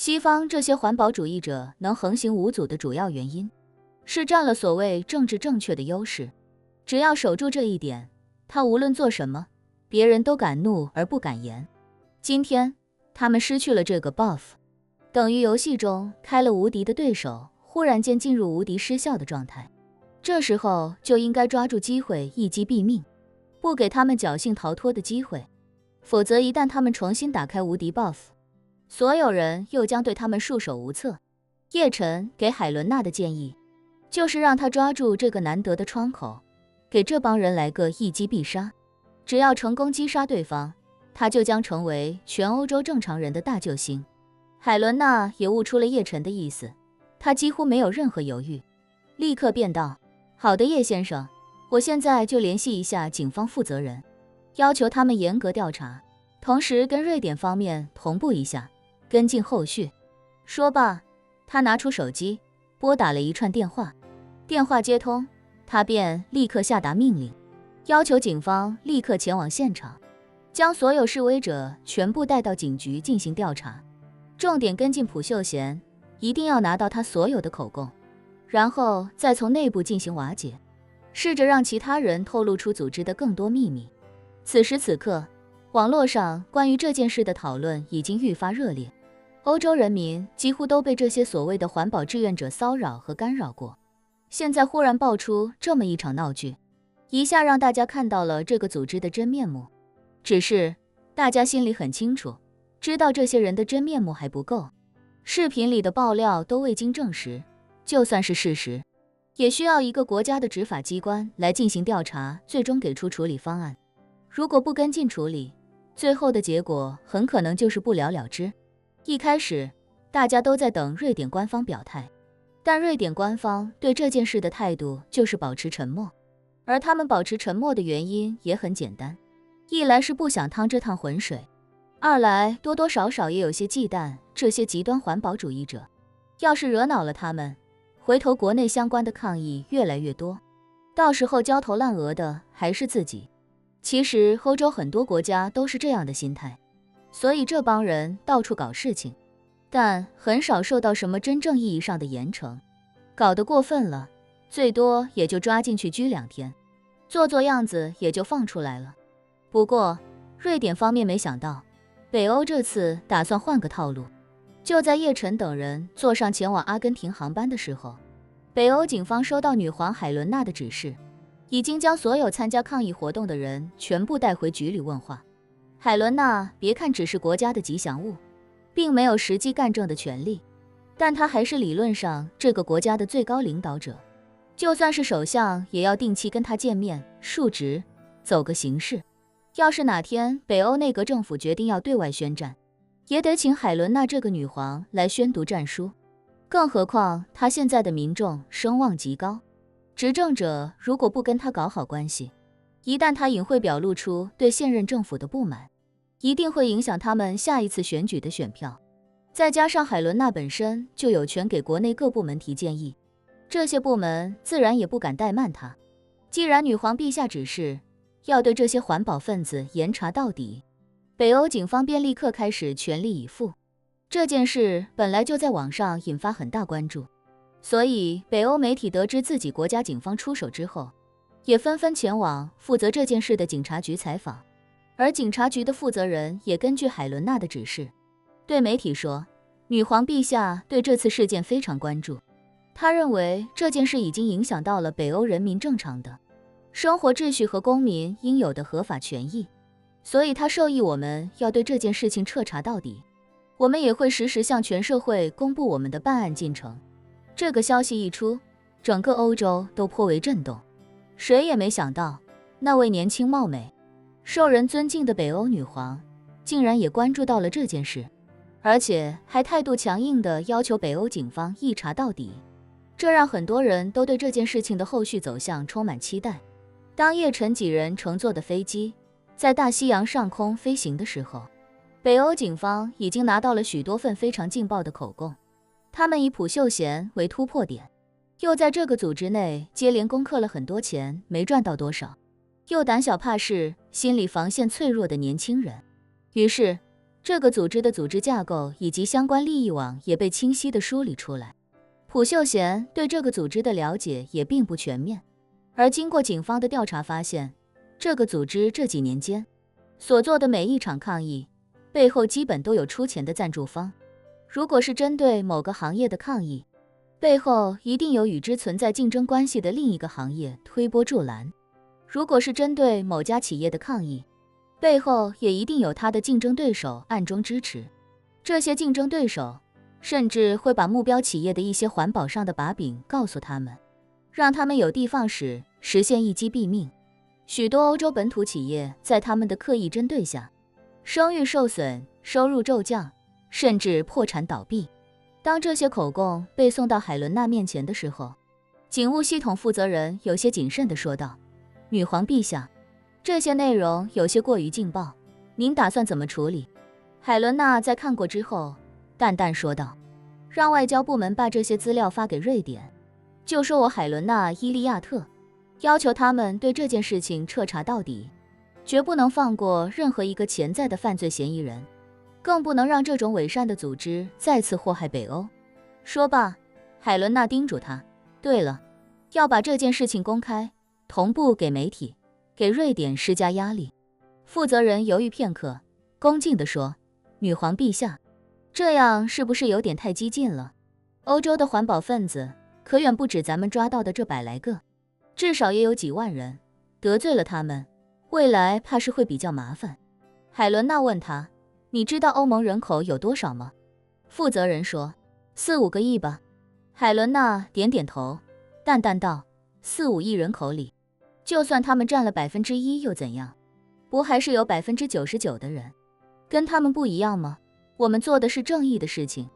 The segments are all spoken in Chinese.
西方这些环保主义者能横行无阻的主要原因，是占了所谓政治正确的优势。只要守住这一点，他无论做什么，别人都敢怒而不敢言。今天，他们失去了这个 buff， 等于游戏中开了无敌的对手，忽然间进入无敌失效的状态。这时候就应该抓住机会一击毙命，不给他们侥幸逃脱的机会。否则一旦他们重新打开无敌 buff， 所有人又将对他们束手无策。叶晨给海伦娜的建议，就是让他抓住这个难得的窗口，给这帮人来个一击必杀。只要成功击杀对方，他就将成为全欧洲正常人的大救星。海伦娜也悟出了叶晨的意思，她几乎没有任何犹豫，立刻便道：好的，叶先生，我现在就联系一下警方负责人，要求他们严格调查，同时跟瑞典方面同步一下，跟进后续。说罢，他拿出手机，拨打了一串电话。电话接通，他便立刻下达命令，要求警方立刻前往现场，将所有示威者全部带到警局进行调查，重点跟进朴秀贤，一定要拿到他所有的口供，然后再从内部进行瓦解，试着让其他人透露出组织的更多秘密。此时此刻，网络上关于这件事的讨论已经愈发热烈，欧洲人民几乎都被这些所谓的环保志愿者骚扰和干扰过，现在忽然爆出这么一场闹剧，一下让大家看到了这个组织的真面目。只是大家心里很清楚，知道这些人的真面目还不够，视频里的爆料都未经证实，就算是事实，也需要一个国家的执法机关来进行调查，最终给出处理方案。如果不跟进处理，最后的结果很可能就是不了了之。一开始，大家都在等瑞典官方表态，但瑞典官方对这件事的态度就是保持沉默，而他们保持沉默的原因也很简单，一来是不想趟这趟浑水，二来多多少少也有些忌惮这些极端环保主义者，要是惹恼了他们，回头国内相关的抗议越来越多，到时候焦头烂额的还是自己。其实欧洲很多国家都是这样的心态，所以这帮人到处搞事情，但很少受到什么真正意义上的严惩，搞得过分了，最多也就抓进去拘2天，做做样子也就放出来了。不过瑞典方面没想到，北欧这次打算换个套路。就在叶晨等人坐上前往阿根廷航班的时候，北欧警方收到女皇海伦娜的指示，已经将所有参加抗议活动的人全部带回局里问话。海伦娜别看只是国家的吉祥物，并没有实际干政的权利，但她还是理论上这个国家的最高领导者，就算是首相也要定期跟她见面述职，走个形式。要是哪天北欧内阁政府决定要对外宣战，也得请海伦娜这个女皇来宣读战书。更何况她现在的民众声望极高，执政者如果不跟她搞好关系，一旦她隐晦表露出对现任政府的不满，一定会影响他们下一次选举的选票。再加上海伦娜本身就有权给国内各部门提建议，这些部门自然也不敢怠慢她。既然女皇陛下指示要对这些环保分子严查到底，北欧警方便立刻开始全力以赴。这件事本来就在网上引发很大关注，所以北欧媒体得知自己国家警方出手之后，也纷纷前往负责这件事的警察局采访。而警察局的负责人也根据海伦娜的指示，对媒体说，女皇陛下对这次事件非常关注，她认为这件事已经影响到了北欧人民正常的生活秩序和公民应有的合法权益，所以她授意我们要对这件事情彻查到底。我们也会实时向全社会公布我们的办案进程。这个消息一出，整个欧洲都颇为震动。谁也没想到，那位年轻貌美、受人尊敬的北欧女皇，竟然也关注到了这件事，而且还态度强硬地要求北欧警方一查到底。这让很多人都对这件事情的后续走向充满期待。当叶晨几人乘坐的飞机在大西洋上空飞行的时候，北欧警方已经拿到了许多份非常劲爆的口供，他们以朴秀贤为突破点，又在这个组织内接连攻克了很多钱没赚到多少，又胆小怕事、心理防线脆弱的年轻人。于是这个组织的组织架构以及相关利益网也被清晰地梳理出来。朴秀贤对这个组织的了解也并不全面，而经过警方的调查发现，这个组织这几年间所做的每一场抗议，背后基本都有出钱的赞助方。如果是针对某个行业的抗议，背后一定有与之存在竞争关系的另一个行业推波助澜。如果是针对某家企业的抗议，背后也一定有他的竞争对手暗中支持。这些竞争对手甚至会把目标企业的一些环保上的把柄告诉他们，让他们有的放矢，实现一击毙命。许多欧洲本土企业在他们的刻意针对下，声誉受损，收入骤降，甚至破产倒闭。当这些口供被送到海伦娜面前的时候，警务系统负责人有些谨慎地说道：“女皇陛下，这些内容有些过于劲爆，您打算怎么处理？”海伦娜在看过之后淡淡说道：“让外交部门把这些资料发给瑞典，就说我海伦娜·伊利亚特，要求他们对这件事情彻查到底，绝不能放过任何一个潜在的犯罪嫌疑人，更不能让这种伪善的组织再次祸害北欧。”说罢，海伦娜叮嘱他：“对了，要把这件事情公开，同步给媒体，给瑞典施加压力。”负责人犹豫片刻，恭敬地说：“女皇陛下，这样是不是有点太激进了？欧洲的环保分子可远不止咱们抓到的这100来个，至少也有几万人，得罪了他们，未来怕是会比较麻烦。”海伦娜问他：“你知道欧盟人口有多少吗？”负责人说：“4、5个亿吧。”海伦娜点点头，淡淡道：“4、5亿人口里，就算他们占了1%又怎样？不还是有99%的人跟他们不一样吗？我们做的是正义的事情，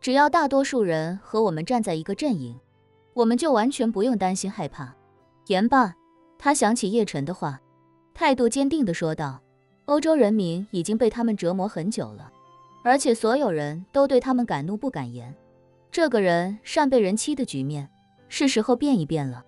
只要大多数人和我们站在一个阵营，我们就完全不用担心害怕。”言罢，他想起叶晨的话，态度坚定地说道：“欧洲人民已经被他们折磨很久了，而且所有人都对他们敢怒不敢言。这个人善被人欺的局面，是时候变一变了。”